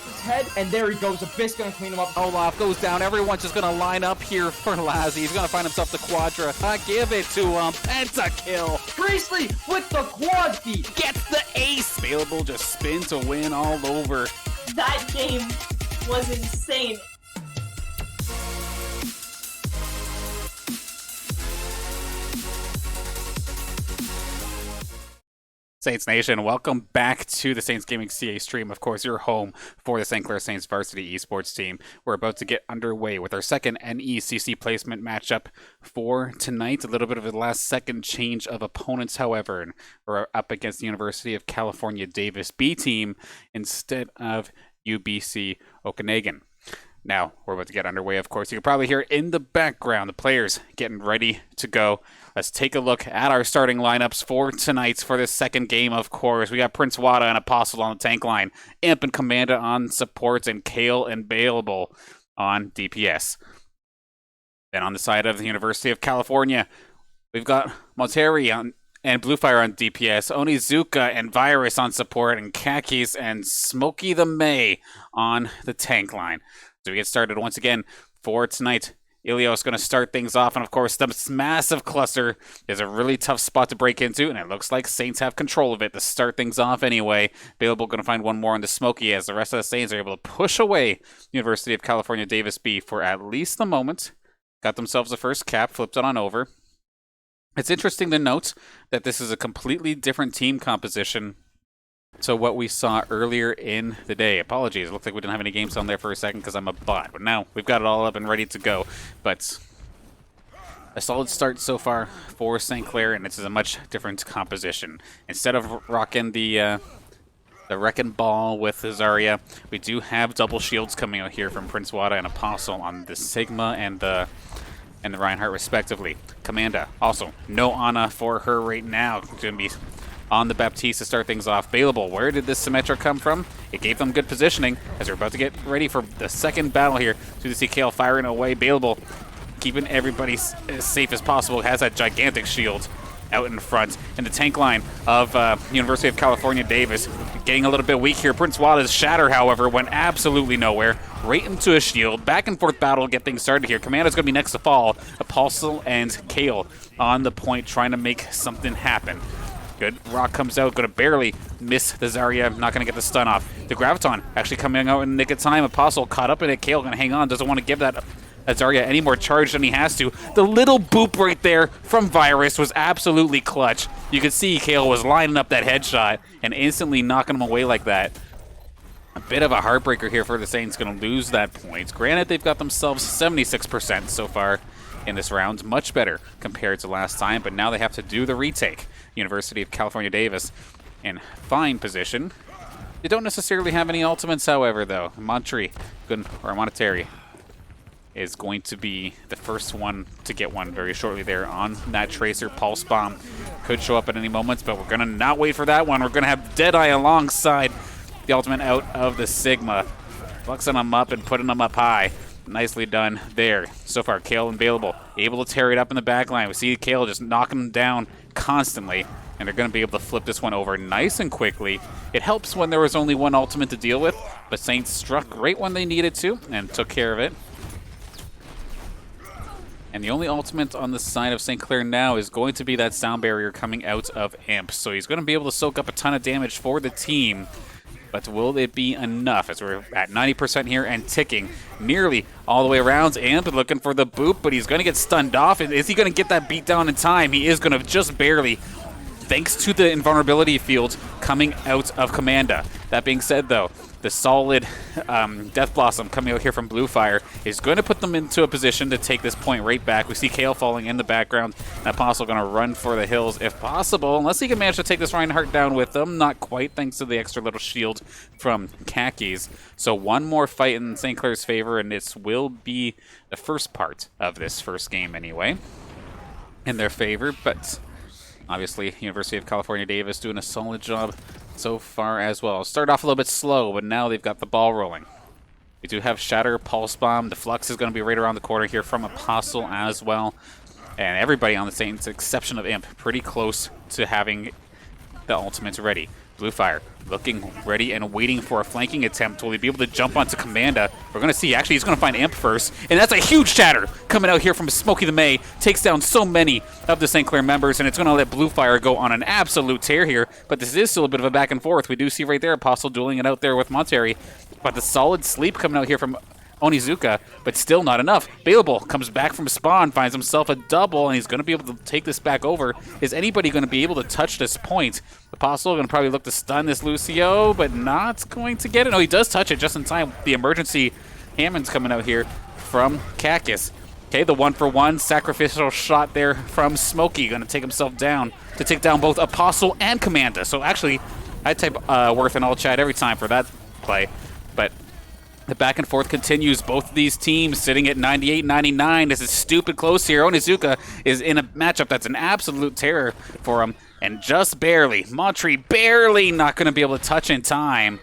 his head, and there he goes. Abyss gonna clean him up. Olaf goes down. Everyone's just gonna line up here for Lazzy. He's gonna find himself the Quadra. Give it to him. Pentakill. Priestley with the quad feet. Gets the ace. Available just spin to win all over. That game was insane. Saints Nation, welcome back to the Saints Gaming CA stream. Of course, your home for the St. Clair Saints varsity esports team. We're about to get underway with our second NECC placement matchup for tonight. A little bit of a last second change of opponents, however, and we're up against the University of California Davis B team instead of UBC Okanagan. Now, we're about to get underway, of course. You can probably hear in the background the players getting ready to go. Let's take a look at our starting lineups for tonight for this second game, of course. We got Prince Wada and Apostle on the tank line, Imp and Commander on supports, and Kale and Baleable on DPS. Then on the side of the University of California, we've got Monteri and Bluefire on DPS, Onizuka and Virus on support, and Khakis and Smokey the May on the tank line. So we get started once again for tonight. Ilios going to start things off, and of course, this massive cluster is a really tough spot to break into, and it looks like Saints have control of it to start things off anyway. Available going to find one more on the Smokey, as the rest of the Saints are able to push away University of California Davis B for at least the moment. Got themselves a first cap, flipped it on over. It's interesting to note that this is a completely different team composition to what we saw earlier in the day. Apologies, it looked like we didn't have any games on there for a second because I'm a bot, but now we've got it all up and ready to go. But a solid start so far for St. Clair, and this is a much different composition. Instead of rocking the Wrecking Ball with Zarya, we do have double shields coming out here from Prince Wada and Apostle on the Sigma and the Reinhardt respectively. Commanda, also no Ana for her right now. Going to be on the Baptiste to start things off. Baleable, where did this Symmetra come from? It gave them good positioning as they're about to get ready for the second battle here. To see Kale firing away. Baleable keeping everybody as safe as possible. Has that gigantic shield out in front. And the tank line of University of California Davis getting a little bit weak here. Prince Wada's Shatter, however, went absolutely nowhere. Right into a shield. Back and forth battle to get things started here. Commando's going to be next to fall. Apostle and Kale on the point trying to make something happen. Good. Rock comes out. Going to barely miss the Zarya. Not going to get the stun off. The Graviton actually coming out in the nick of time. Apostle caught up in it. Kale going to hang on. Doesn't want to give that Zarya any more charge than he has to. The little boop right there from Virus was absolutely clutch. You could see Kale was lining up that headshot and instantly knocking him away like that. A bit of a heartbreaker here for the Saints. Going to lose that point. Granted, they've got themselves 76% so far in this round. Much better compared to last time, but now they have to do the retake. University of California Davis in fine position. They don't necessarily have any ultimates, however, though. Monterey is going to be the first one to get one very shortly there on that Tracer. Pulse Bomb could show up at any moment, but we're going to not wait for that one. We're going to have Deadeye alongside the ultimate out of the Sigma. Fluxing them up and putting them up high. Nicely done there. So far, Kale and Baleable able to tear it up in the back line. We see Kale just knocking them down constantly, and they're going to be able to flip this one over nice and quickly. It helps when there was only one ultimate to deal with, but Saints struck right when they needed to and took care of it. And the only ultimate on the side of St. Clair now is going to be that sound barrier coming out of Imp. So he's going to be able to soak up a ton of damage for the team. But will it be enough as we're at 90% here and ticking nearly all the way around? Imp looking for the boop, but he's going to get stunned off. Is he going to get that beat down in time? He is going to just barely, thanks to the invulnerability field coming out of Commanda. That being said, though, the solid Death Blossom coming out here from Bluefire is going to put them into a position to take this point right back. We see Kale falling in the background, and Apostle going to run for the hills if possible, unless he can manage to take this Reinhardt down with them. Not quite, thanks to the extra little shield from Khakis. So one more fight in St. Clair's favor, and this will be the first part of this first game anyway in their favor, but obviously University of California Davis doing a solid job so far as well. Start off a little bit slow, but now they've got the ball rolling. We do have Shatter, Pulse Bomb. The Flux is going to be right around the corner here from Apostle as well. And everybody on the Saints, exception of Imp, pretty close to having the ultimates ready. Blue Fire looking ready and waiting for a flanking attempt. Will he be able to jump onto Commanda? We're going to see. Actually, he's going to find Imp first. And that's a huge shatter coming out here from Smokey the May. Takes down so many of the St. Clair members, and it's going to let Blue Fire go on an absolute tear here. But this is still a bit of a back and forth. We do see right there Apostle dueling it out there with Monterey. But the solid sleep coming out here from Onizuka, but still not enough. Bailable comes back from spawn, finds himself a double, and he's going to be able to take this back over. Is anybody going to be able to touch this point? Apostle going to probably look to stun this Lucio, but not going to get it. No, he does touch it just in time. The emergency Hammond's coming out here from Cactus. Okay, the 1-for-1 sacrificial shot there from Smokey. Going to take himself down to take down both Apostle and Commanda. So actually, I type worth in all chat every time for that play. But the back and forth continues. Both of these teams sitting at 98-99. This is stupid close here. Onizuka is in a matchup that's an absolute terror for him. And just barely, Montre barely not going to be able to touch in time.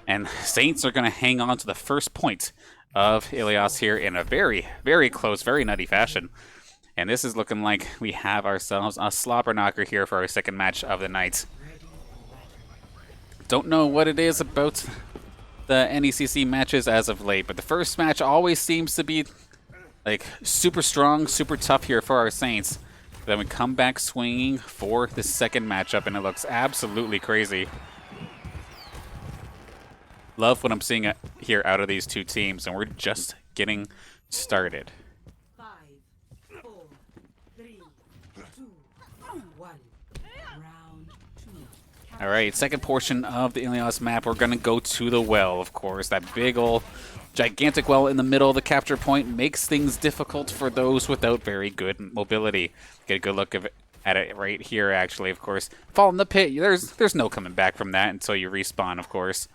And Saints are going to hang on to the first point of Ilias here in a very, very close, very nutty fashion. And this is looking like we have ourselves a slobber knocker here for our second match of the night. Don't know what it is about the NECC matches as of late, but the first match always seems to be like super strong, super tough here for our Saints. Then we come back swinging for the second matchup, and it looks absolutely crazy. Love what I'm seeing here out of these two teams, and we're just getting started. 5, 4, 3, 2, 1. Round 2. All right, second portion of the Ilias map. We're going to go to the well, of course. That big ol' gigantic well in the middle of the capture point makes things difficult for those without very good mobility. Get a good look at it right here, actually, of course. Fall in the pit. There's no coming back from that until you respawn, of course.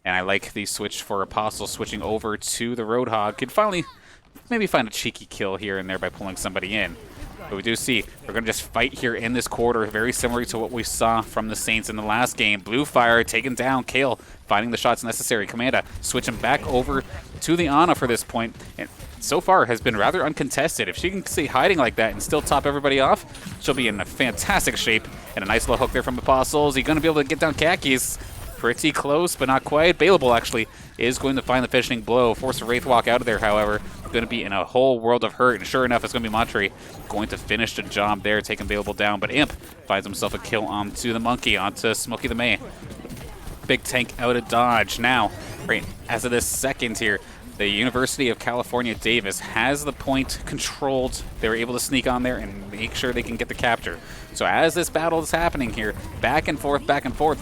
And I like the switch for Apostle switching over to the Roadhog. Could finally maybe find a cheeky kill here and there by pulling somebody in. But we do see we're going to just fight here in this quarter, very similar to what we saw from the Saints in the last game. Blue Fire taken down. Kale finding the shots necessary. Commanda switching back over to the Ana for this point. And so far has been rather uncontested. If she can stay hiding like that and still top everybody off, she'll be in a fantastic shape. And a nice little hook there from Apostle. Is he going to be able to get down Khakis? Pretty close, but not quite. Bailable, actually, is going to find the finishing blow. Force a Wraith walk out of there, however. Going to be in a whole world of hurt. And sure enough, it's going to be Montre going to finish the job there, taking Bailable down. But Imp finds himself a kill onto the Monkey, onto Smokey the May. Big tank out of dodge. Now, right, as of this second here, the University of California Davis has the point controlled. They were able to sneak on there and make sure they can get the capture. So as this battle is happening here, back and forth,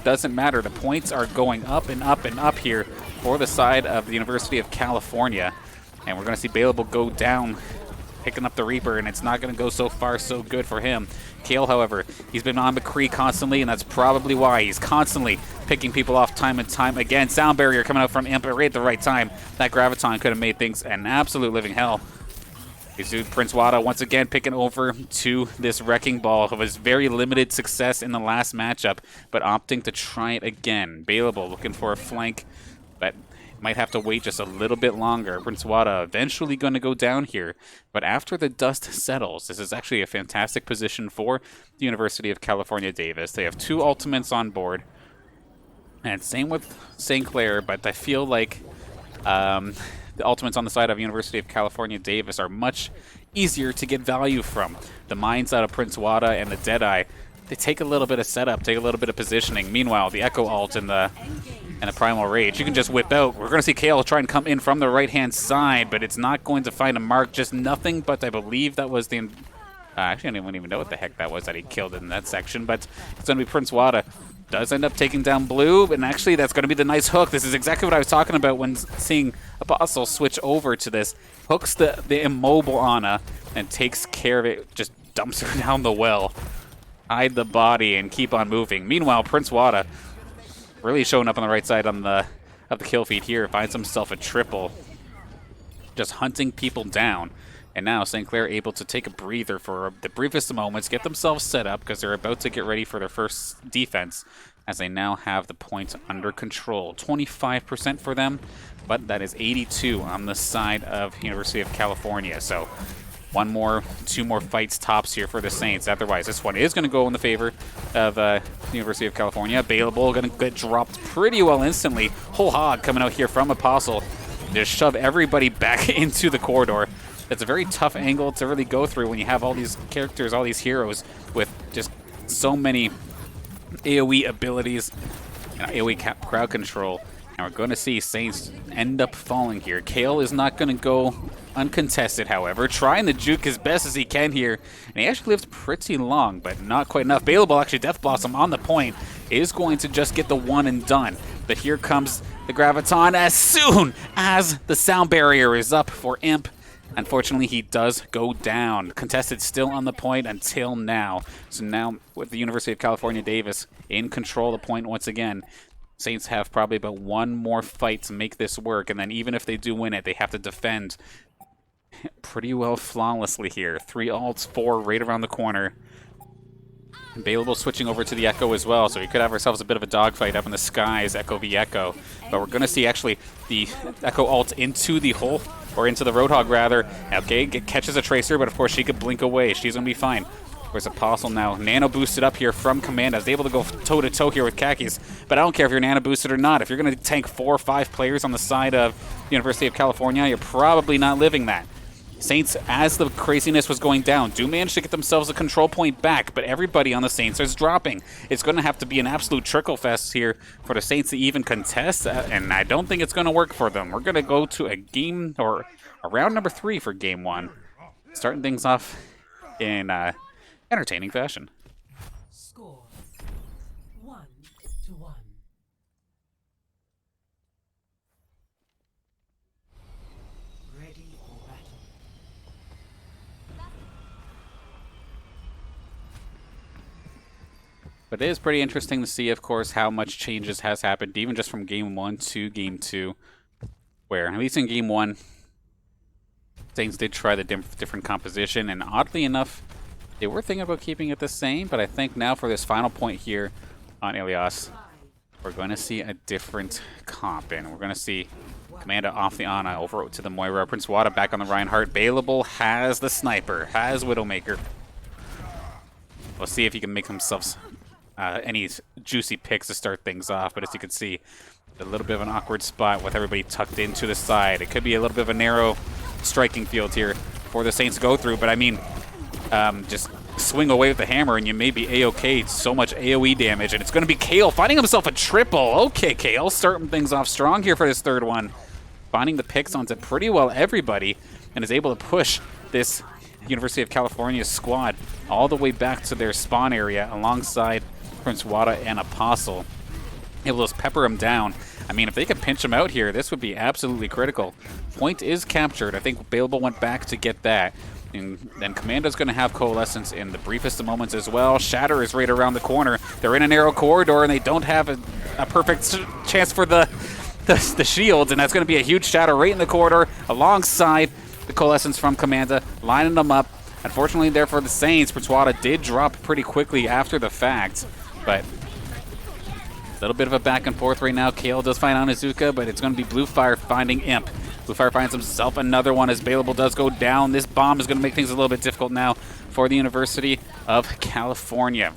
doesn't matter. The points are going up and up and up here for the side of the University of California. And we're going to see Bailable go down, picking up the Reaper, and it's not going to go so far so good for him. Kale, however, he's been on McCree constantly, and that's probably why he's constantly picking people off time and time again. Sound barrier coming out from Imp right at the right time. That Graviton could have made things an absolute living hell. This dude, Prince Wada, once again picking over to this Wrecking Ball of his very limited success in the last matchup, but opting to try it again. Bailable looking for a flank, but might have to wait just a little bit longer. Prince Wada eventually going to go down here, but after the dust settles, this is actually a fantastic position for the University of California Davis. They have 2 ultimates on board, and same with St. Clair, but I feel like the ultimates on the side of University of California Davis are much easier to get value from. The mines out of Prince Wada and the Deadeye, they take a little bit of setup, take a little bit of positioning. Meanwhile, the Echo ult and the Primal Rage, you can just whip out. We're going to see Kale try and come in from the right-hand side, but it's not going to find a mark. Just nothing but I believe that was the... actually, I don't even know what the heck that was that he killed in that section, but it's going to be Prince Wada. Does end up taking down Blue, and actually that's going to be the nice hook. This is exactly what I was talking about when seeing Apostle switch over to this. Hooks the immobile Ana and takes care of it, just dumps her down the well. Hide the body and keep on moving. Meanwhile, Prince Wada really showing up on the right side of the kill feed here. Finds himself a triple. Just hunting people down. And now St. Clair able to take a breather for the briefest of moments, get themselves set up because they're about to get ready for their first defense as they now have the points under control. 25% for them, but that is 82 on the side of University of California. So two more fights tops here for the Saints. Otherwise, this one is going to go in the favor of the University of California. Available, going to get dropped pretty well instantly. Whole hog coming out here from Apostle. Just shove everybody back into the corridor. It's a very tough angle to really go through when you have all these characters, all these heroes with just so many AoE abilities, AoE crowd control. And we're going to see Saints end up falling here. Kale is not going to go uncontested, however, trying to juke as best as he can here. And he actually lives pretty long, but not quite enough. Available, actually, Death Blossom on the point is going to just get the one and done. But here comes the Graviton as soon as the sound barrier is up for Imp. Unfortunately, he does go down. Contested still on the point until now. So now with the University of California Davis in control of the point once again. Saints have probably about one more fight to make this work, and then even if they do win it, they have to defend pretty well flawlessly here. 3 ults, 4 right around the corner. Available switching over to the Echo as well, so we could have ourselves a bit of a dogfight up in the skies, Echo v Echo. But we're going to see actually the Echo ult into the hole, or into the Roadhog rather. Okay, catches a Tracer, but of course she could blink away. She's going to be fine. Where's Apostle now? Nano boosted up here from Commanda. Is able to go toe-to-toe here with Khakis. But I don't care if you're nano boosted or not. If you're going to tank 4 or 5 players on the side of the University of California, you're probably not living that. Saints, as the craziness was going down, do manage to get themselves a control point back, but everybody on the Saints is dropping. It's going to have to be an absolute trickle fest here for the Saints to even contest, and I don't think it's going to work for them. We're going to go to a game, or a round number 3 for game 1. Starting things off in entertaining fashion. Score 1-1. Ready for battle. But it is pretty interesting to see, of course, how much changes has happened, even just from game 1 to game 2, where, at least in game 1, Saints did try the different composition, and oddly enough, they were thinking about keeping it the same, but I think now for this final point here on Ilias, we're going to see a different comp, and we're going to see Commanda off the Ana over to the Moira. Prince Wada back on the Reinhardt. Available has the Sniper, has Widowmaker. We'll see if he can make himself any juicy picks to start things off, but as you can see, a little bit of an awkward spot with everybody tucked into the side. It could be a little bit of a narrow striking field here for the Saints to go through, but I mean, just swing away with the hammer and you may be A-OK. So much AoE damage, and it's going to be Kale finding himself a triple. Okay, Kale starting things off strong here for this third one. Finding the picks onto pretty well everybody, and is able to push this University of California squad all the way back to their spawn area alongside Prince Wada and Apostle. Able to just pepper him down. I mean, if they could pinch him out here, this would be absolutely critical. Point is captured. I think Available went back to get that. And then Commando's going to have Coalescence in the briefest of moments as well. Shatter is right around the corner. They're in a narrow corridor, and they don't have a perfect chance for the shields, and that's going to be a huge Shatter right in the corridor alongside the Coalescence from Commanda, lining them up. Unfortunately there for the Saints, Prince Wada did drop pretty quickly after the fact, but a little bit of a back and forth right now. Kale does find Onizuka, but it's going to be Bluefire finding Imp. Bluefire finds himself another one as Available does go down. This bomb is going to make things a little bit difficult now for the University of California.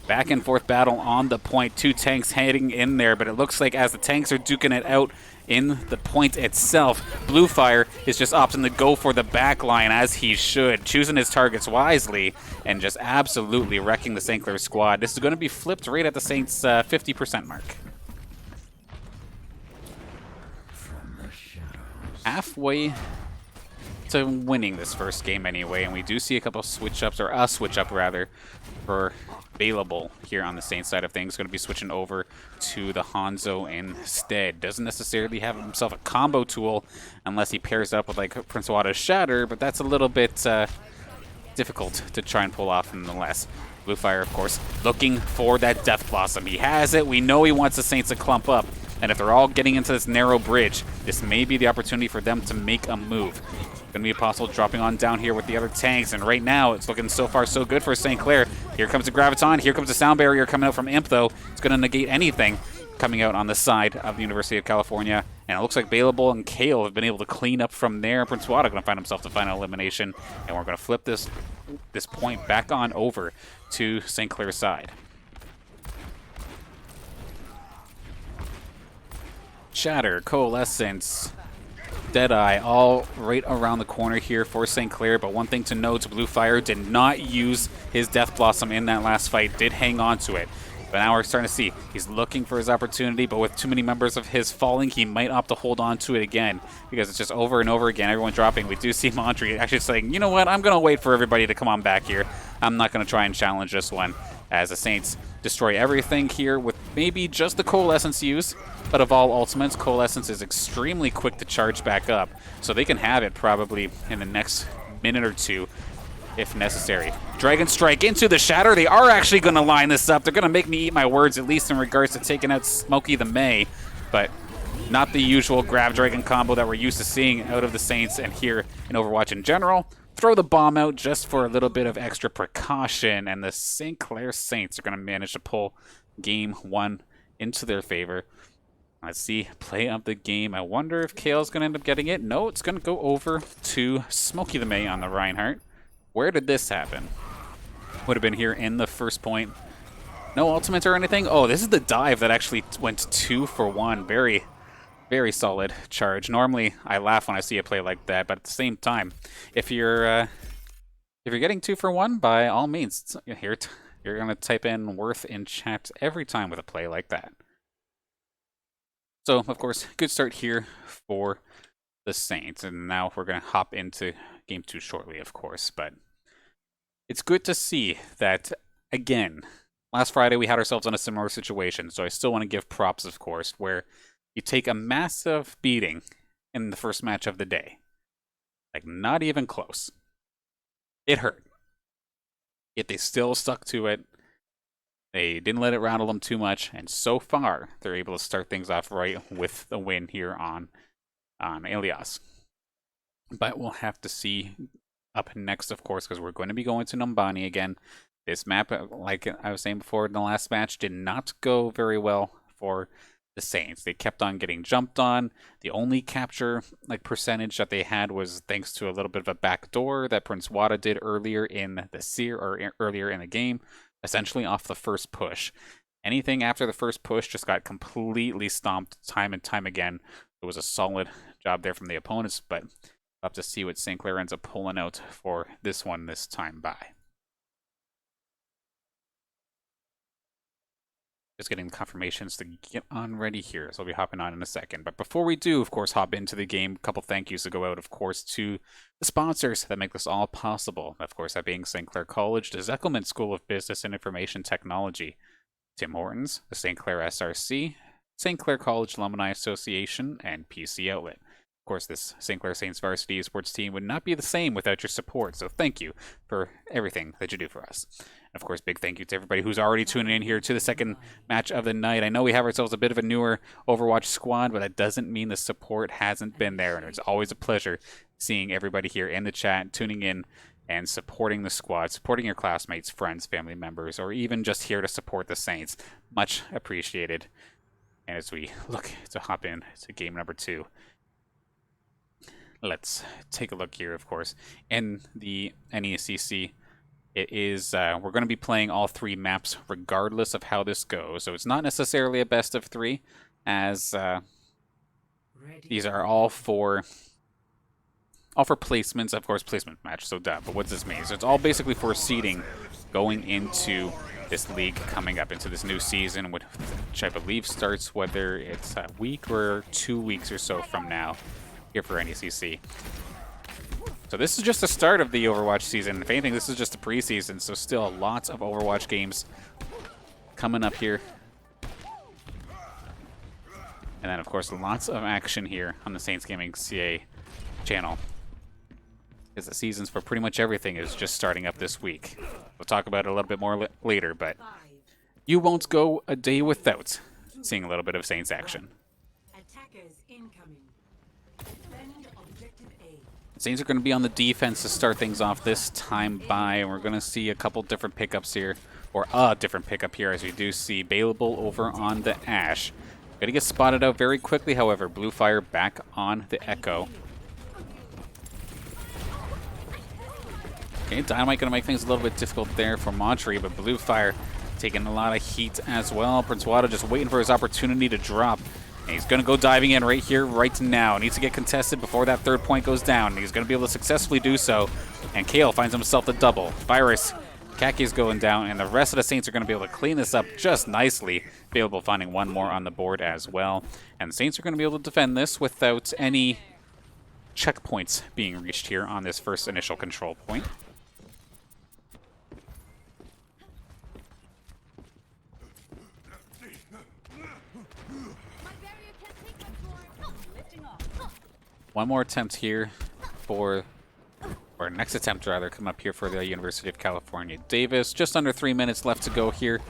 Back and forth battle on the point. 2 tanks heading in there, but it looks like as the tanks are duking it out in the point itself, Bluefire is just opting to go for the back line as he should, choosing his targets wisely and just absolutely wrecking the St. Clair squad. This is going to be flipped right at the Saints' 50% mark. Halfway to winning this first game anyway, and we do see a couple switch-ups, or a switch-up rather, for Available here on the Saints side of things. Going to be switching over to the Hanzo instead. Doesn't necessarily have himself a combo tool unless he pairs up with like Prince Wada's Shatter, but that's a little bit difficult to try and pull off nonetheless. Bluefire, of course, looking for that Death Blossom. He has it. We know he wants the Saints to clump up. And if they're all getting into this narrow bridge, this may be the opportunity for them to make a move. Going to be Apostle dropping on down here with the other tanks. And right now, it's looking so far so good for St. Clair. Here comes the Graviton. Here comes the Sound Barrier coming out from Imp, though. It's going to negate anything coming out on the side of the University of California. And it looks like Bailable and Kale have been able to clean up from there. Prince Wada going to find himself the final elimination. And we're going to flip this point back on over to St. Clair's side. Shatter, Coalescence, Deadeye, all right around the corner here for St. Clair. But one thing to note, Blue Fire did not use his Death Blossom in that last fight, did hang on to it. But now we're starting to see he's looking for his opportunity, but with too many members of his falling, he might opt to hold on to it again because it's just over and over again, everyone dropping. We do see Mondry actually saying, you know what, I'm going to wait for everybody to come on back here. I'm not going to try and challenge this one, as the Saints destroy everything here with maybe just the Coalescence use. But of all ultimates, Coalescence is extremely quick to charge back up, so they can have it probably in the next minute or two if necessary. Dragon Strike into the Shatter. They are actually going to line this up. They're going to make me eat my words, at least in regards to taking out Smokey the May, but not the usual Grab Dragon combo that we're used to seeing out of the Saints and here in Overwatch in general. Throw the bomb out just for a little bit of extra precaution, and the St. Clair Saints are going to manage to pull game one into their favor. Let's see, play of the game. I wonder if Kale's going to end up getting it. No, it's going to go over to Smokey the May on the Reinhardt. Where did this happen? Would have been here in the first point. No ultimate or anything? Oh, this is the dive that actually went 2 for 1. Very, very solid charge. Normally, I laugh when I see a play like that, but at the same time, if you're getting 2 for 1, by all means, you're going to type in worth in chat every time with a play like that. So, of course, good start here for the Saints, and now we're going to hop into game 2 shortly, of course, but it's good to see that, again, last Friday we had ourselves in a similar situation, so I still want to give props, of course, where you take a massive beating in the first match of the day. Like, not even close. It hurt. Yet they still stuck to it. They didn't let it rattle them too much, and so far, they're able to start things off right with the win here on Elias. But we'll have to see up next, of course, because we're going to be going to Numbani again. This map, like I was saying before in the last match, did not go very well for the Saints. They kept on getting jumped on. The only capture percentage that they had was thanks to a little bit of a backdoor that Prince Wada did earlier in the earlier in the game, essentially off the first push. Anything after the first push just got completely stomped time and time again. It was a solid job there from the opponents, but we'll have to see what St. Clair ends up pulling out for this one this time by. Just getting the confirmations to get on ready here, so I'll be hopping on in a second. But before we do, of course, hop into the game, a couple thank yous to go out, of course, to the sponsors that make this all possible. Of course, that being St. Clair College, the Zeckelman School of Business and Information Technology, Tim Hortons, the St. Clair SRC, St. Clair College Alumni Association, and PC Outlet. Of course, this St. Clair Saints varsity esports team would not be the same without your support, so thank you for everything that you do for us. And of course, big thank you to everybody who's already tuning in here to the second match of the night. I know we have ourselves a bit of a newer Overwatch squad, but that doesn't mean the support hasn't been there, and it's always a pleasure seeing everybody here in the chat, tuning in and supporting the squad, supporting your classmates, friends, family members, or even just here to support the Saints. Much appreciated. And as we look to hop in to game number 2, let's take a look here, of course. In the NECC, it is, we're going to be playing all 3 maps regardless of how this goes. So it's not necessarily a best of 3, as these are all for placements, of course, placement match, so duh. But what does this mean? So it's all basically for seeding going into this league coming up into this new season, which I believe starts whether it's a week or 2 weeks or so from now here for NECC. So this is just the start of the Overwatch season. If anything, this is just the preseason, so still lots of Overwatch games coming up here. And then, of course, lots of action here on the Saints Gaming CA channel, because the seasons for pretty much everything is just starting up this week. We'll talk about it a little bit more later, but you won't go a day without seeing a little bit of Saints action. Attackers incoming. Defend objective A. Saints are going to be on the defense to start things off this time by, and we're going to see a couple different pickups here, or a different pickup here, as we do see Bailable over on the Ashe. Gonna get spotted out very quickly, however. Blue Fire back on the Echo. Okay, Dynamite gonna make things a little bit difficult there for Montry, but Blue Fire taking a lot of heat as well. Prince Wada just waiting for his opportunity to drop. And he's gonna go diving in right here, right now. Needs to get contested before that third point goes down. He's gonna be able to successfully do so. And Kale finds himself the double. Virus, Kaki's going down, and the rest of the Saints are gonna be able to clean this up just nicely. Be able to finding one more on the board as well. And the Saints are gonna be able to defend this without any checkpoints being reached here on this first initial control point. One more attempt here for, or next attempt rather, come up here for the University of California. Davis, just under 3 minutes left to go here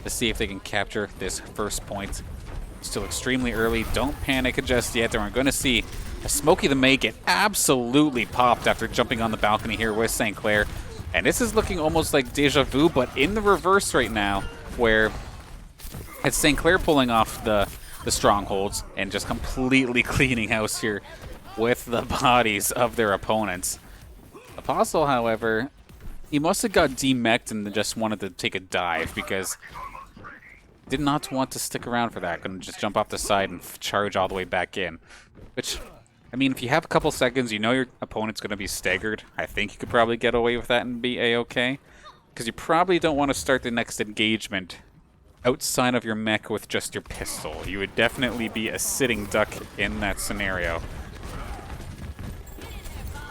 to see if they can capture this first point. Still extremely early. Don't panic just yet. We're going to see Smokey the May get absolutely popped after jumping on the balcony here with St. Clair. And this is looking almost like deja vu, but in the reverse right now, where it's St. Clair pulling off the strongholds and just completely cleaning house here with the bodies of their opponents. Apostle, however, he must have got demech'd and just wanted to take a dive because did not want to stick around for that. Gonna just jump off the side and charge all the way back in. Which, I mean, if you have a couple seconds, you know your opponent's gonna be staggered. I think you could probably get away with that and be a-okay. Because you probably don't want to start the next engagement outside of your mech with just your pistol. You would definitely be a sitting duck in that scenario.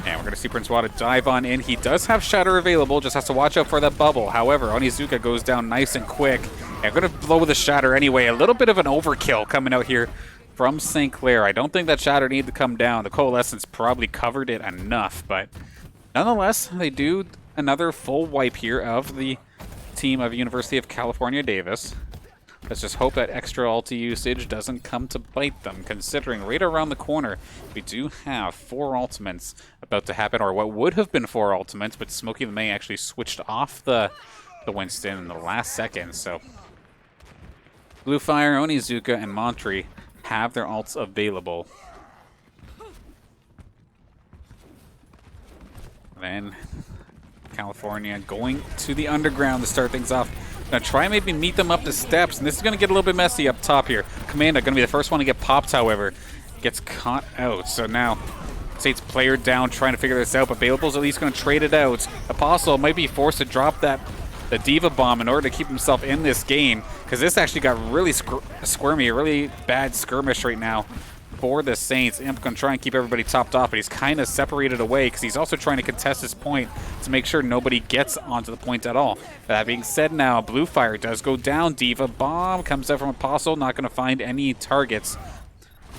And we're going to see Prince Wada dive on in. He does have Shatter available, just has to watch out for that bubble. However, Onizuka goes down nice and quick. And going to blow with the Shatter anyway. A little bit of an overkill coming out here from St. Clair. I don't think that Shatter needed to come down. The Coalescence probably covered it enough. But nonetheless, they do another full wipe here of the team of University of California, Davis. Let's just hope that extra ulti usage doesn't come to bite them, considering right around the corner we do have 4 ultimates about to happen, or what would have been 4 ultimates, but Smokey the May actually switched off the Winston in the last second, so Blue Fire, Onizuka, and Montry have their ults available. Then California going to the underground to start things off. Gonna try and maybe meet them up the steps, and this is gonna get a little bit messy up top here. Commando gonna be the first one to get popped, however. Gets caught out, so now Saints player down trying to figure this out, but Baleble's at least gonna trade it out. Apostle might be forced to drop the Diva Bomb in order to keep himself in this game, because this actually got really squirmy, a really bad skirmish right now for the Saints. Imp gonna try and keep everybody topped off, but he's kind of separated away because he's also trying to contest his point to make sure nobody gets onto the point at all. That being said, now Blue Fire does go down. Diva Bomb comes out from Apostle, not going to find any targets.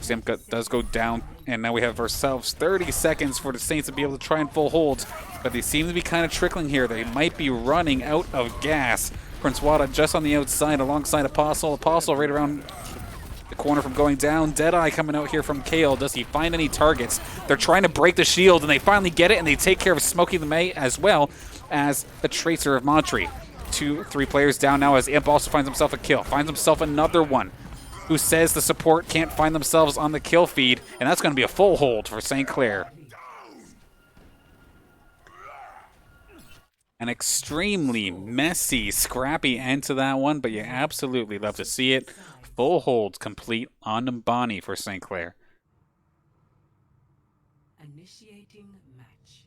Imp does go down, and now we have ourselves 30 seconds for the Saints to be able to try and full hold, but they seem to be kind of trickling here. They might be running out of gas. Prince Wada just on the outside alongside Apostle. Apostle right around the corner from going down. Deadeye coming out here from Kale. Does he find any targets? They're trying to break the shield, and they finally get it, and they take care of Smokey the May as well as the Tracer of Montry. 2-3 players down now as Imp also finds himself a kill. Finds himself another one. Who says the support can't find themselves on the kill feed, and that's going to be a full hold for St. Clair. An extremely messy, scrappy end to that one, but you absolutely love to see it. Full hold complete on Mbani for St. Clair. Initiating match.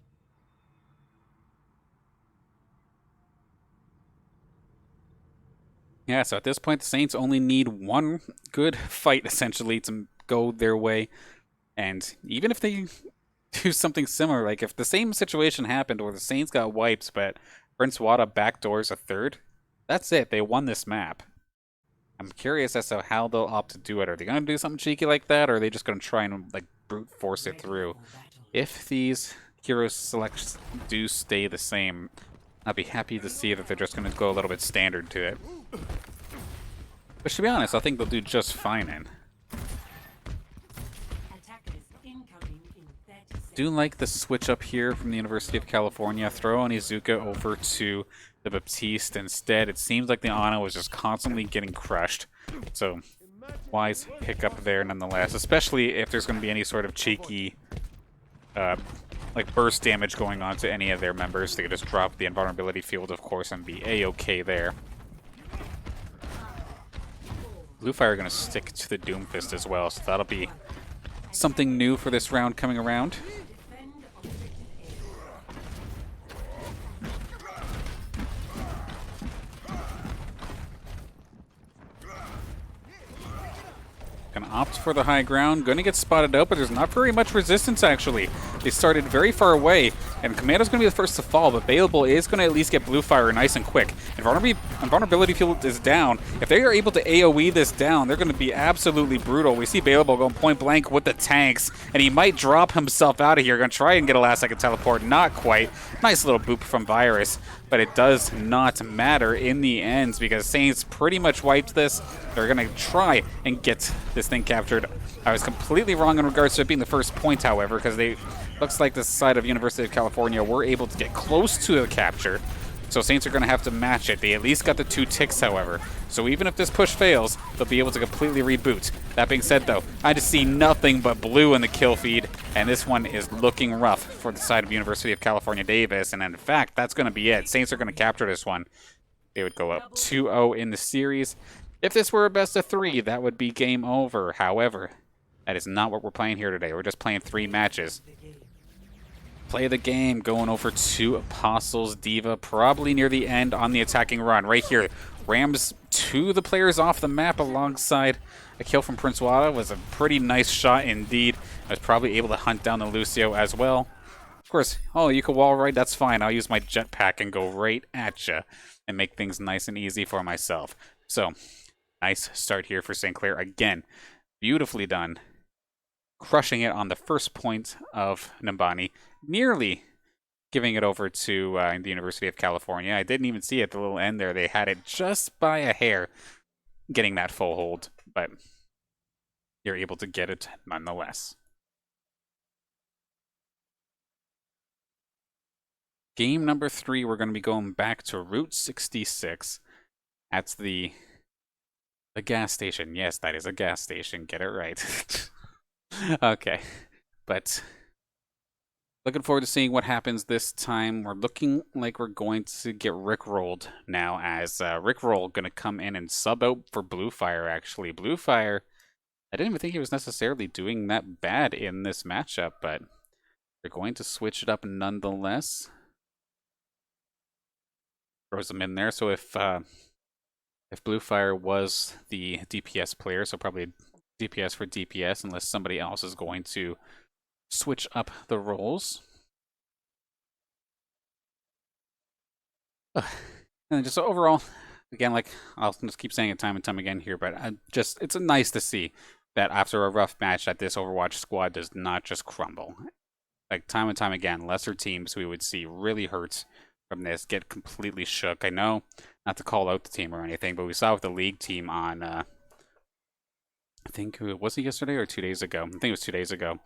Yeah, so at this point, the Saints only need one good fight, essentially, to go their way. And even if they do something similar, like if the same situation happened where the Saints got wiped, but Prince Wada backdoors a third, that's it. They won this map. I'm curious as to how they'll opt to do it. Are they going to do something cheeky like that, or are they just going to try and like brute force it through? If these hero selects do stay the same, I'll be happy to see that they're just going to go a little bit standard to it. Which, to be honest, I think they'll do just fine in. Attackers incoming in 30 seconds. Do like the switch up here from the University of California. Throw Onizuka over to the Baptiste instead. It seems like the Ana was just constantly getting crushed. So wise pickup there nonetheless, especially if there's going to be any sort of cheeky like burst damage going on to any of their members. They could just drop the invulnerability field, of course, and be a-okay there. Bluefire are going to stick to the Doomfist as well, so that'll be something new for this round coming around. Gonna opt for the high ground, gonna get spotted out, but there's not very much resistance actually. They started very far away, and Commando's gonna be the first to fall, but Baleable is gonna at least get Bluefire nice and quick. Invulnerability field is down. If they are able to AoE this down, they're gonna be absolutely brutal. We see Baleable going point blank with the tanks, and he might drop himself out of here. Gonna try and get a last second teleport, not quite. Nice little boop from Virus, but it does not matter in the end because Saints pretty much wiped this. They're gonna try and get this thing captured. I was completely wrong in regards to it being the first point, however, because they looks like the side of University of California were able to get close to the capture. So Saints are going to have to match it. They at least got the 2 ticks, however. So even if this push fails, they'll be able to completely reboot. That being said, though, I just see nothing but blue in the kill feed, and this one is looking rough for the side of University of California Davis. And in fact, that's going to be it. Saints are going to capture this one. They would go up 2-0 in the series. If this were a best of 3, that would be game over. However, that is not what we're playing here today. We're just playing 3 matches. Play the game, going over to Apostles Diva, probably near the end on the attacking run. Right here, rams 2 the players off the map alongside a kill from Prince Wada. Was a pretty nice shot indeed. I was probably able to hunt down the Lucio as well. Of course, oh, you can wall ride, that's fine. I'll use my jetpack and go right at you and make things nice and easy for myself. So, nice start here for St. Clair. Again, beautifully done. Crushing it on the first point of Nambani. Nearly giving it over to the University of California. I didn't even see it at the little end there. They had it just by a hair getting that full hold, but you're able to get it nonetheless. Game number 3, we're going to be going back to Route 66. That's the gas station. Yes, that is a gas station. Get it right. Okay, but looking forward to seeing what happens this time. We're looking like we're going to get Rickrolled now, as Rickroll going to come in and sub out for Bluefire, actually. Bluefire, I didn't even think he was necessarily doing that bad in this matchup, but they're going to switch it up nonetheless. Throws them in there, so if Bluefire was the DPS player, so probably DPS for DPS, unless somebody else is going to switch up the roles. And just overall, again, like I'll just keep saying it time and time again here, but it's nice to see that after a rough match that this Overwatch squad does not just crumble. Like time and time again, lesser teams we would see really hurt from this, get completely shook. I know not to call out the team or anything, but we saw with the league team on I think, was it yesterday or 2 days ago? I think it was 2 days ago,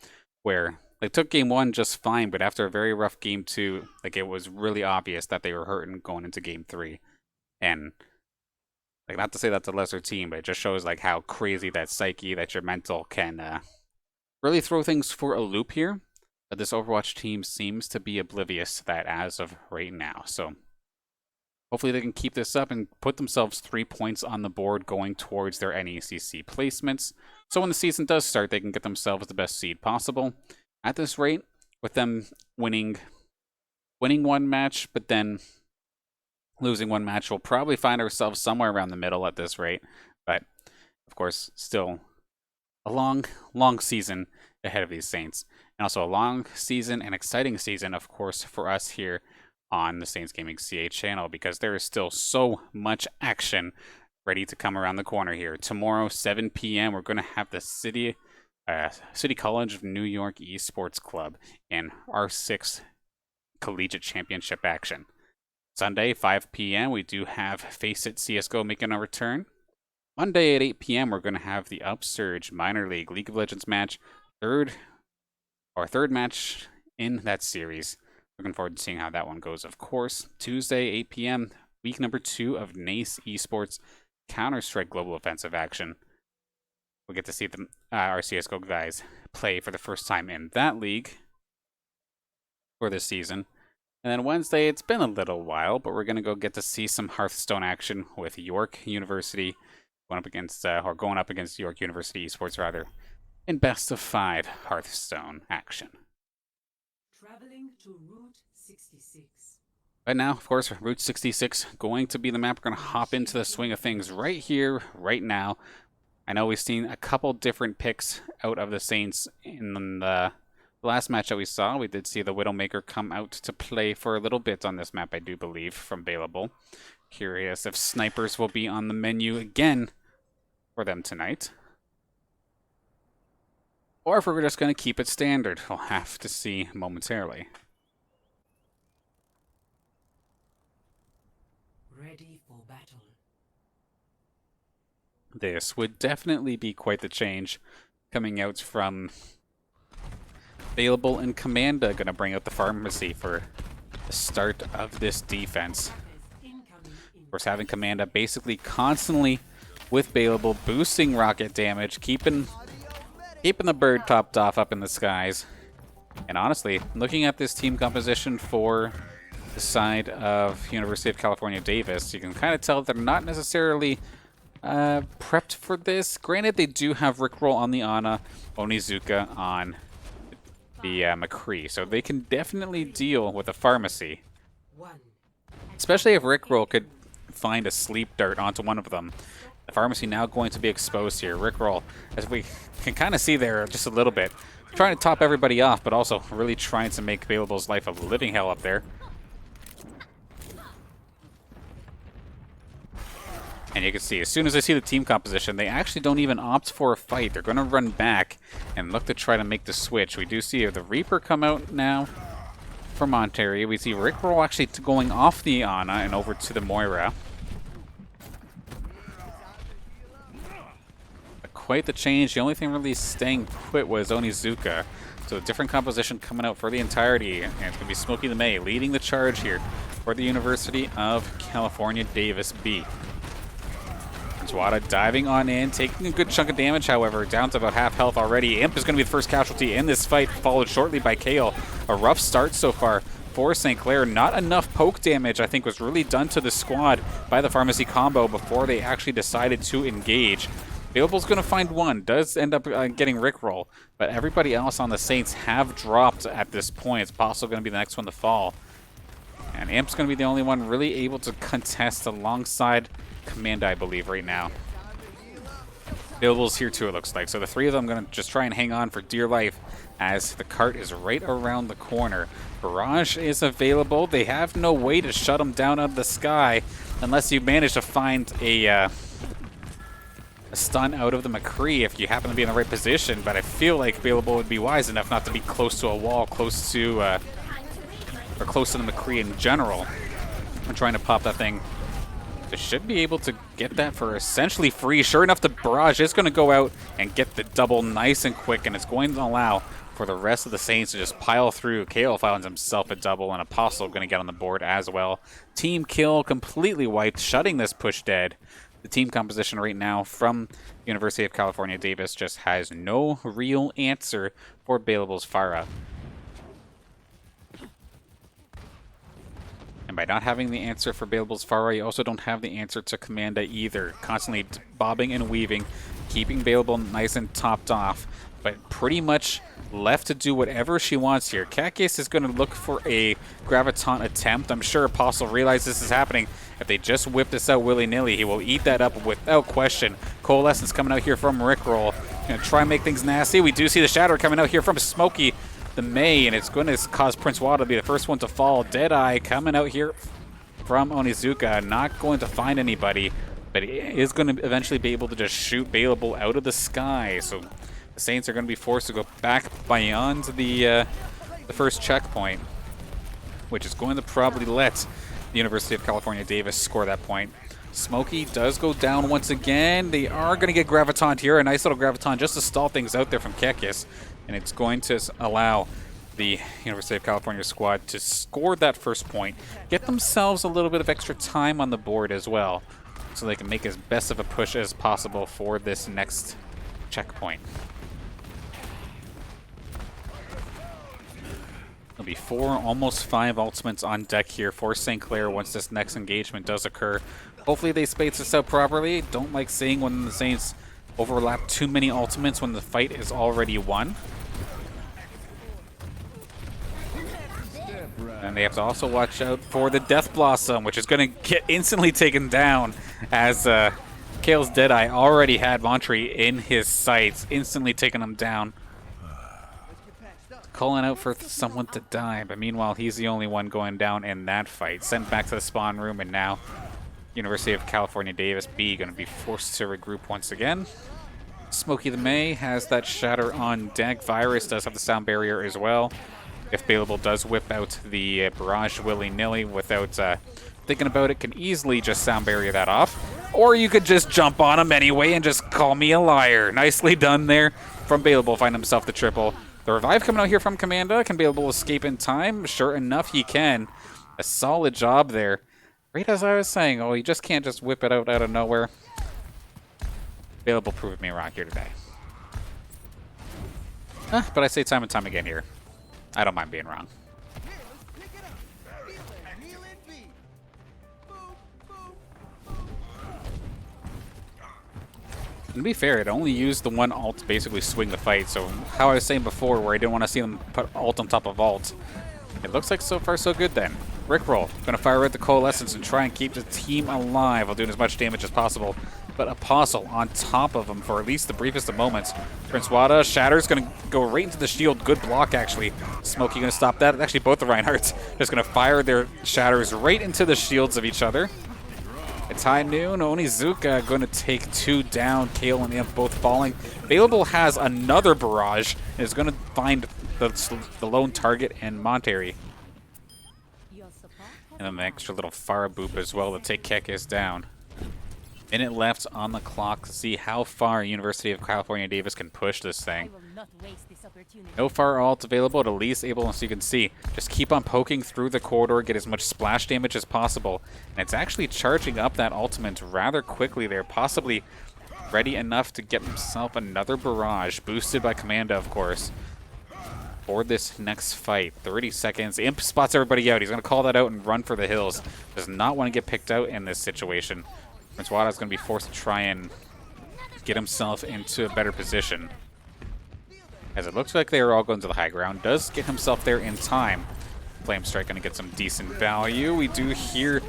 where they took game 1 just fine, but after a very rough game 2, like it was really obvious that they were hurting going into game 3. And like, not to say that's a lesser team, but it just shows like how crazy that psyche, that your mental can really throw things for a loop here. But this Overwatch team seems to be oblivious to that as of right now. So hopefully they can keep this up and put themselves 3 points on the board going towards their NECC placements. So when the season does start, they can get themselves the best seed possible. At this rate, with them winning 1 match, but then losing 1 match, we'll probably find ourselves somewhere around the middle at this rate. But, of course, still a long, long season ahead of these Saints. And also a long season, an exciting season, of course, for us here on the Saints Gaming CA channel, because there is still so much action ready to come around the corner here. Tomorrow, 7 p.m., we're going to have the City College of New York Esports Club in R6 Collegiate Championship action. Sunday, 5 p.m., we do have Face It CSGO making a return. Monday at 8 p.m., we're going to have the Upsurge Minor League of Legends match, third match in that series. Looking forward to seeing how that one goes, of course. Tuesday, 8 p.m., week number 2 of NECC Esports Counter-Strike Global Offensive action. we'll get to see the our CSGO guys play for the first time in that league for this season. And then Wednesday, it's been a little while, but we're going to go get to see some Hearthstone action with York University going up against York University Esports, rather, in best of 5 Hearthstone action. Traveling to Route 66. But now, of course, Route 66 going to be the map. We're going to hop into the swing of things right here, right now. I know we've seen a couple different picks out of the Saints in the last match that we saw. We did see the Widowmaker come out to play for a little bit on this map, I do believe, from Available. Curious if snipers will be on the menu again for them tonight. Or if we're just going to keep it standard. We'll have to see momentarily. Ready for battle. This would definitely be quite the change coming out from Available and Commanda. Going to bring out the Pharmacy for the start of this defense. Of course, having Commanda basically constantly with Available, boosting rocket damage, keeping the bird topped off up in the skies. And honestly, looking at this team composition for the side of University of California, Davis, you can kind of tell they're not necessarily prepped for this. Granted, they do have Rickroll on the Ana, Onizuka on the McCree, so they can definitely deal with a Pharmacy. Especially if Rickroll could find a sleep dart onto one of them. The Pharmacy now going to be exposed here. Rickroll, as we can kind of see there just a little bit, trying to top everybody off, but also really trying to make Available's life a living hell up there. And you can see, as soon as they see the team composition, they actually don't even opt for a fight. They're going to run back and look to try to make the switch. We do see the Reaper come out now from Ontario. We see Rickroll actually going off the Ana and over to the Moira. Quite the change. The only thing really staying put was Onizuka. So a different composition coming out for the entirety. And it's going to be Smokey the May leading the charge here for the University of California, Davis B. Swada diving on in, taking a good chunk of damage, however, down to about half health already. Imp is going to be the first casualty in this fight, followed shortly by Kale. A rough start so far for St. Clair. Not enough poke damage, I think, was really done to the squad by the Pharmacy combo before they actually decided to engage. Available's going to find one, does end up getting Rickroll, but everybody else on the Saints have dropped at this point. It's possibly going to be the next one to fall. And Imp's going to be the only one really able to contest alongside Command, I believe, right now. Availables here too, it looks like. So the three of them going to just try and hang on for dear life as the cart is right around the corner. Barrage is available. They have no way to shut them down out of the sky unless you manage to find a stun out of the McCree if you happen to be in the right position. But I feel like Available would be wise enough not to be close to a wall, close to the McCree in general. I'm trying to pop that thing. They should be able to get that for essentially free. Sure enough, the Barrage is going to go out and get the double nice and quick, and it's going to allow for the rest of the Saints to just pile through. KO finds himself a double, and Apostle going to get on the board as well. Team kill completely wiped, shutting this push dead. The team composition right now from University of California, Davis just has no real answer for Available's Pharah. And by not having the answer for Available's Pharah, you also don't have the answer to Commanda either. Constantly bobbing and weaving, keeping Available nice and topped off, but pretty much left to do whatever she wants here. Kakis is going to look for a Graviton attempt. I'm sure Apostle realizes this is happening. If they just whip this out willy-nilly, he will eat that up without question. Coalescence coming out here from Rickroll. Going to try and make things nasty. We do see the Shatter coming out here from Smokey the May, and it's going to cause Prince Wada to be the first one to fall. Deadeye coming out here from Onizuka. Not going to find anybody, but he is going to eventually be able to just shoot Available out of the sky. So the Saints are going to be forced to go back beyond the first checkpoint, which is going to probably let the University of California Davis score that point. Smokey does go down once again. They are going to get Graviton here. A nice little Graviton just to stall things out there from Kekis. And it's going to allow the University of California squad to score that first point, get themselves a little bit of extra time on the board as well, so they can make as best of a push as possible for this next checkpoint. There'll be 4, almost 5 ultimates on deck here for St. Clair once this next engagement does occur. Hopefully they space this out properly. Don't like seeing when the Saints overlap too many ultimates when the fight is already won. And they have to also watch out for the Death Blossom, which is going to get instantly taken down as Kale's Deadeye already had Montry in his sights, instantly taking him down. Calling out for someone to die, but meanwhile he's the only one going down in that fight. Sent back to the spawn room, and now University of California Davis B going to be forced to regroup once again. Smokey the May has that shatter on deck. Virus does have the sound barrier as well. If Bailable does whip out the barrage willy-nilly without thinking about it, can easily just sound barrier that off. Or you could just jump on him anyway and just call me a liar. Nicely done there from Bailable, find himself the triple. The revive coming out here from Commanda. Can Bailable escape in time? Sure enough, he can. A solid job there. Right as I was saying, oh, you just can't just whip it out of nowhere. Bailable proved me wrong here today. But I say time and time again here. I don't mind being wrong. And to be fair, it only used the one ult to basically swing the fight. So how I was saying before, where I didn't want to see them put ult on top of ult, it looks like so far so good then. Rickroll, gonna fire at the Coalescence and try and keep the team alive while doing as much damage as possible. But Apostle on top of him for at least the briefest of moments. Prince Wada, Shatter's gonna go right into the shield. Good block, actually. Smokey gonna stop that. Actually, both the Reinhardts just gonna fire their Shatters right into the shields of each other. It's high noon. Onizuka going to take 2 down. Kale and Imp both falling. Bailable has another barrage and is going to find the lone target in Monterey. And then an extra little fire boop as well to take Kekis down. Minute left on the clock to see how far University of California Davis can push this thing. No fire ult available, at least able, as you can see, just keep on poking through the corridor, get as much splash damage as possible. And it's actually charging up that ultimate rather quickly there, possibly ready enough to get himself another barrage, boosted by Commanda, of course, for this next fight. 30 seconds. Imp spots everybody out. He's going to call that out and run for the hills. Does not want to get picked out in this situation. Prince Wada is going to be forced to try and get himself into a better position. As it looks like they are all going to the high ground. Does get himself there in time. Flame Strike going to get some decent value. We do hear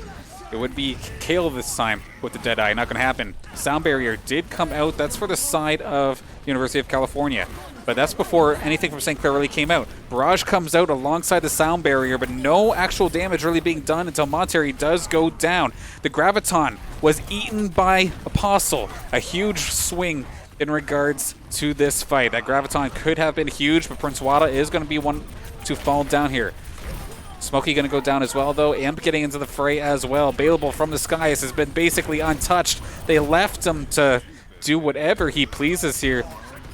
it would be Kale this time with the Deadeye. Not going to happen. Sound Barrier did come out. That's for the side of University of California. But that's before anything from St. Clair really came out. Barrage comes out alongside the Sound Barrier, but no actual damage really being done until Monterey does go down. The Graviton was eaten by Apostle. A huge swing in regards to this fight. That Graviton could have been huge, but Prince Wada is going to be one to fall down here. Smokey going to go down as well, though. Imp getting into the fray as well. Bailable from the skies has been basically untouched. They left him to do whatever he pleases here.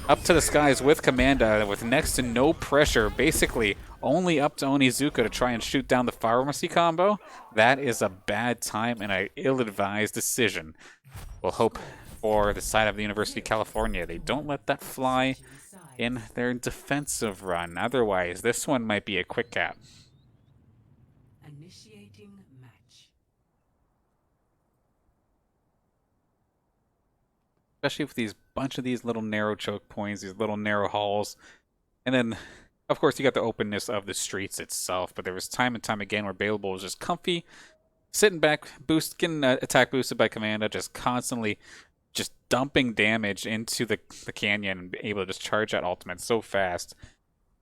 Up to the skies with Commanda with next to no pressure. Basically only up to Onizuka to try and shoot down the Pharmacy combo. That is a bad time and an ill-advised decision. We'll hope for the side of the University of California they don't let that fly in their defensive run. Otherwise, this one might be a quick cap. Initiating match. Especially with these bunch of these little narrow choke points, these little narrow halls. And then, of course, you got the openness of the streets itself. But there was time and time again where Bailable was just comfy, sitting back, getting attack boosted by Commanda, just constantly just dumping damage into the canyon and able to just charge that ultimate so fast.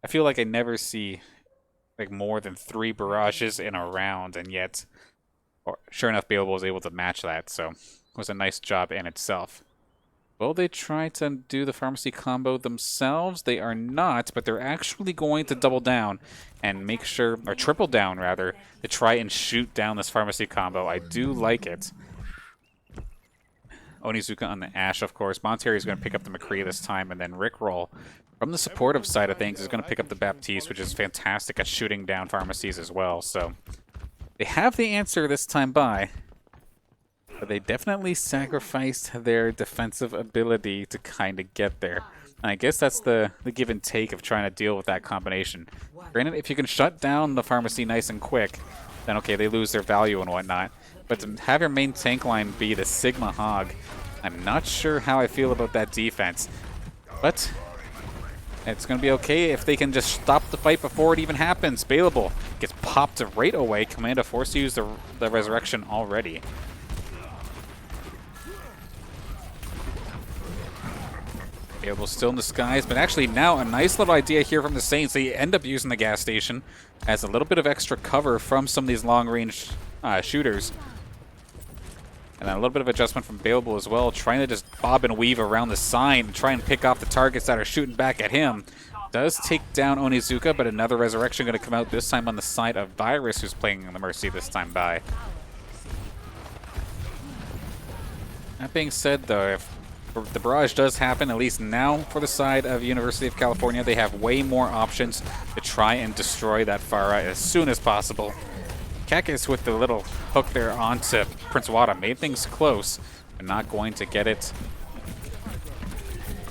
I feel like I never see like more than 3 barrages in a round, and yet, sure enough, Bailable was able to match that. So it was a nice job in itself. Will they try to do the Pharmacy combo themselves? They are not, but they're actually going to double down and make sure, or triple down rather, to try and shoot down this Pharmacy combo. I do like it. Onizuka on the Ashe, of course. Monterey is going to pick up the McCree this time, and then Rickroll, from the supportive side of things, is going to pick up the Baptiste, which is fantastic at shooting down pharmacies as well. So they have the answer this time by. But they definitely sacrificed their defensive ability to kind of get there. And I guess that's the give and take of trying to deal with that combination. Granted, if you can shut down the pharmacy nice and quick, then okay, they lose their value and whatnot. But to have your main tank line be the Sigma Hog, I'm not sure how I feel about that defense. But it's going to be okay if they can just stop the fight before it even happens. Bailable gets popped right away. Commando forced to use the resurrection already. Bailable still in the skies, but actually now a nice little idea here from the Saints. They end up using the gas station as a little bit of extra cover from some of these long-range shooters. And then a little bit of adjustment from Bailable as well, trying to just bob and weave around the sign and try and pick off the targets that are shooting back at him. Does take down Onizuka, but another resurrection going to come out, this time on the side of Virus, who's playing the Mercy this time by. That being said, though, if the barrage does happen, at least now for the side of University of California, they have way more options to try and destroy that Pharah as soon as possible. Kakis with the little hook there onto Prince Wada made things close, but not going to get it.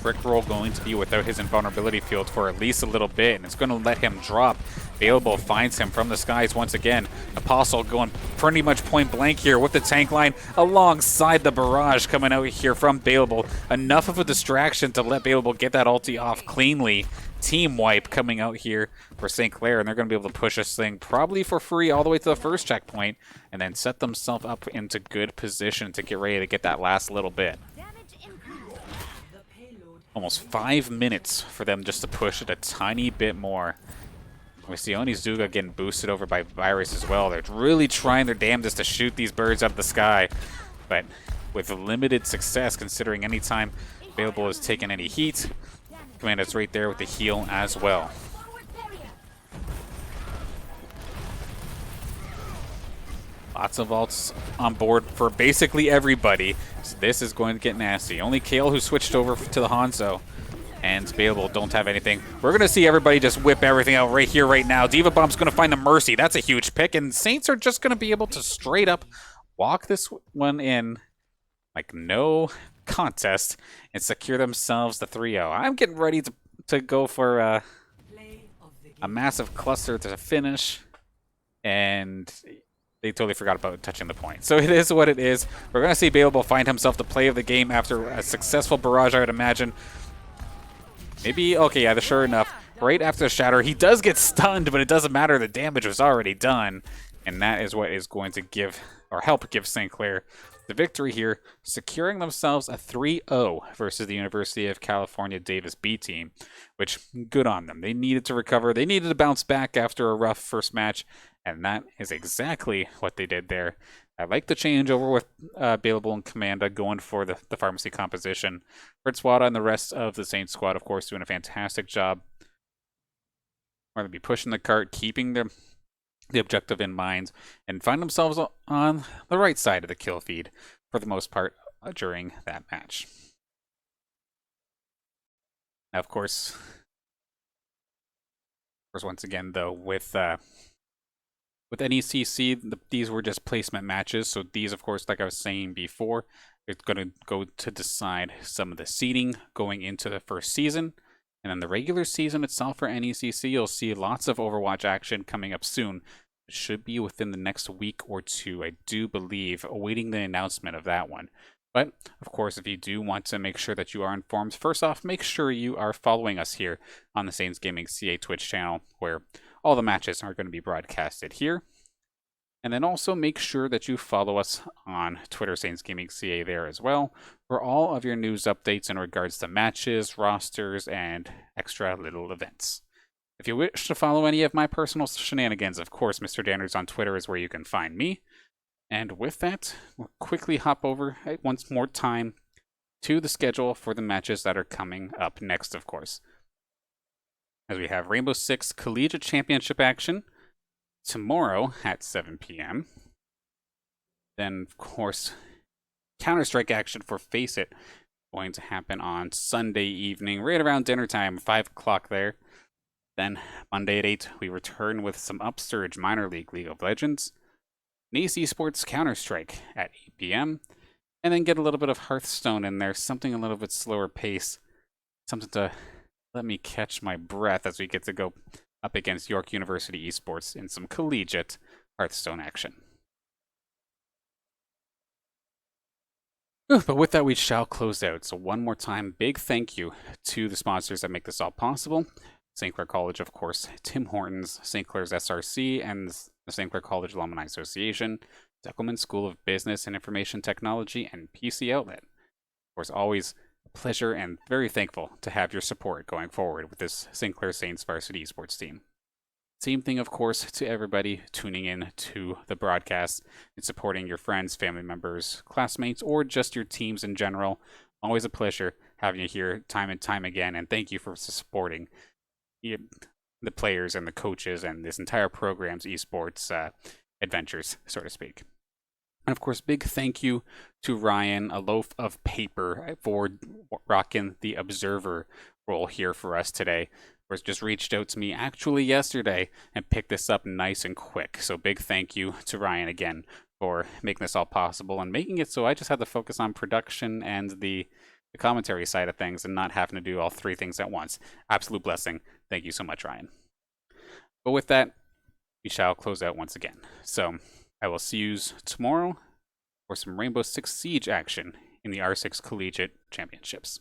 Brick Roll going to be without his invulnerability field for at least a little bit, and it's going to let him drop. Bailable finds him from the skies once again. Apostle going pretty much point blank here with the tank line alongside the barrage coming out here from Bailable. Enough of a distraction to let Bailable get that ulti off cleanly. Team wipe coming out here for St. Clair, and they're going to be able to push this thing probably for free all the way to the first checkpoint and then set themselves up into good position to get ready to get that last little bit. Almost 5 minutes for them just to push it a tiny bit more. We see Onizuka getting boosted over by Virus as well. They're really trying their damnedest to shoot these birds out of the sky, but with limited success considering any time Bailable is taking any heat. Commando's right there with the heal as well. Lots of ults on board for basically everybody. So this is going to get nasty. Only Kale who switched over to the Hanzo. And Bailable don't have anything. We're going to see everybody just whip everything out right here, right now. Diva Bomb's going to find the Mercy. That's a huge pick. And Saints are just going to be able to straight up walk this one in like no contest and secure themselves the 3-0. I'm getting ready to go for a massive cluster to finish. And they totally forgot about touching the point. So it is what it is. We're going to see Bailable find himself the play of the game after a successful barrage, I would imagine. Maybe, okay, yeah, sure enough. Right after the shatter, he does get stunned, but it doesn't matter. The damage was already done. And that is what is going to give, or help give St. Clair the victory here, securing themselves a 3-0 versus the University of California Davis B team, which, good on them. They needed to recover. They needed to bounce back after a rough first match, and that is exactly what they did there. I like the changeover with Bailable and Commanda going for the pharmacy composition. Prince Wada and the rest of the Saints squad, of course, doing a fantastic job. We're going to be pushing the cart, keeping the objective in mind, and find themselves on the right side of the kill feed for the most part during that match. Now, of course, once again, though, with NECC, these were just placement matches. So these, of course, like I was saying before, it's going to go to decide some of the seeding going into the first season. And then the regular season itself for NECC, you'll see lots of Overwatch action coming up soon. It should be within the next week or two, I do believe, awaiting the announcement of that one. But, of course, if you do want to make sure that you are informed, first off, make sure you are following us here on the Saints Gaming CA Twitch channel, where all the matches are going to be broadcasted here. And then also make sure that you follow us on Twitter, Saints Gaming CA there as well, for all of your news updates in regards to matches, rosters, and extra little events. If you wish to follow any of my personal shenanigans, of course, Mr. Danners on Twitter is where you can find me. And with that, we'll quickly hop over once more time to the schedule for the matches that are coming up next, of course. As we have Rainbow Six Collegiate Championship action tomorrow at 7 p.m. Then, of course, Counter-Strike action for Face It going to happen on Sunday evening, right around dinner time, 5 o'clock there. Then, Monday at 8, we return with some Upsurge Minor League League of Legends. NECC Sports Counter-Strike at 8 p.m. and then get a little bit of Hearthstone in there, something a little bit slower pace, something to let me catch my breath as we get to go up against York University Esports in some collegiate Hearthstone action. But with that, we shall close out. So one more time, big thank you to the sponsors that make this all possible. St. Clair College, of course, Tim Hortons, St. Clair's SRC, and the St. Clair College Alumni Association, Deckelman School of Business and Information Technology, and PC Outlet. Of course, always a pleasure and very thankful to have your support going forward with this St. Clair Saints varsity esports team. Same thing, of course, to everybody tuning in to the broadcast and supporting your friends, family members, classmates, or just your teams in general. Always a pleasure having you here time and time again, and thank you for supporting the players and the coaches and this entire program's esports adventures, so to speak. And of course, big thank you to Ryan, a loaf of paper, for rocking the observer role here for us today. Just reached out to me actually yesterday and picked this up nice and quick. So big thank you to Ryan again for making this all possible and making it so I just had to focus on production and the commentary side of things and not having to do all three things at once. Absolute blessing. Thank you so much, Ryan. But with that, we shall close out once again. So I will see you tomorrow for some Rainbow Six Siege action in the R6 Collegiate Championships.